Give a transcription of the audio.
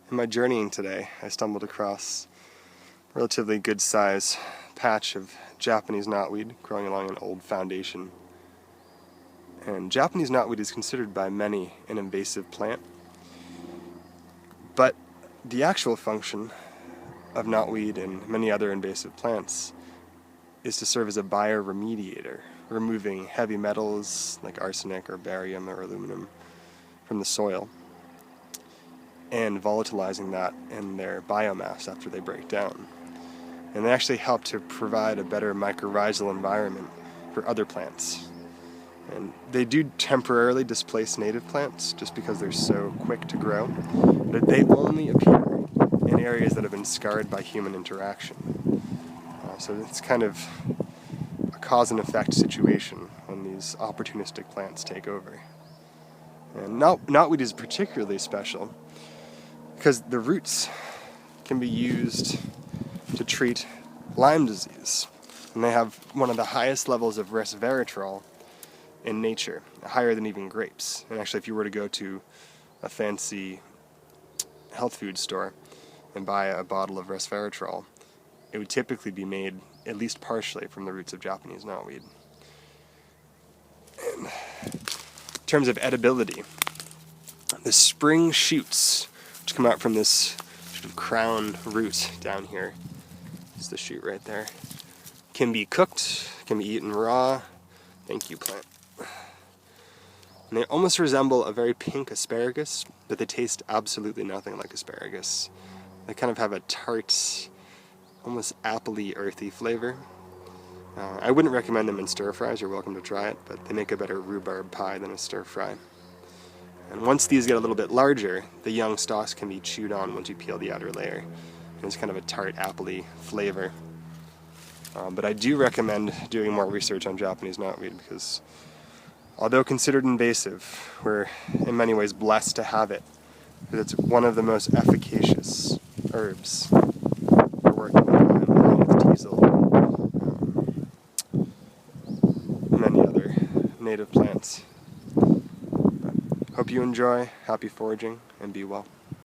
In my journeying today, I stumbled across a relatively good size patch of Japanese knotweed growing along an old foundation. And Japanese knotweed is considered by many an invasive plant, but the actual function of knotweed and many other invasive plants is to serve as a bioremediator, removing heavy metals like arsenic or barium or aluminum from the soil and volatilizing that in their biomass after they break down. And they actually help to provide a better mycorrhizal environment for other plants. And they do temporarily displace native plants just because they're so quick to grow, but they only appear in areas that have been scarred by human interaction. So it's kind of a cause and effect situation when these opportunistic plants take over. And knotweed is particularly special because the roots can be used to treat Lyme disease. And they have one of the highest levels of resveratrol in nature, higher than even grapes. And actually, if you were to go to a fancy health food store and buy a bottle of resveratrol, it would typically be made at least partially from the roots of Japanese knotweed. And in terms of edibility, the spring shoots, which come out from this sort of crown root down here, is the shoot right there, can be cooked, can be eaten raw. Thank you, plant. And they almost resemble a very pink asparagus, but they taste absolutely nothing like asparagus. They kind of have a tart, almost appley, earthy flavor. I wouldn't recommend them in stir fries. You're welcome to try it, but they make a better rhubarb pie than a stir fry. And once these get a little bit larger, the young stalks can be chewed on once you peel the outer layer. And it's kind of a tart, appley flavor. But I do recommend doing more research on Japanese knotweed because, although considered invasive, we're in many ways blessed to have it, because it's one of the most efficacious herbs for working with Lyme, along with teasel, many other native plants. But hope you enjoy, happy foraging, and be well.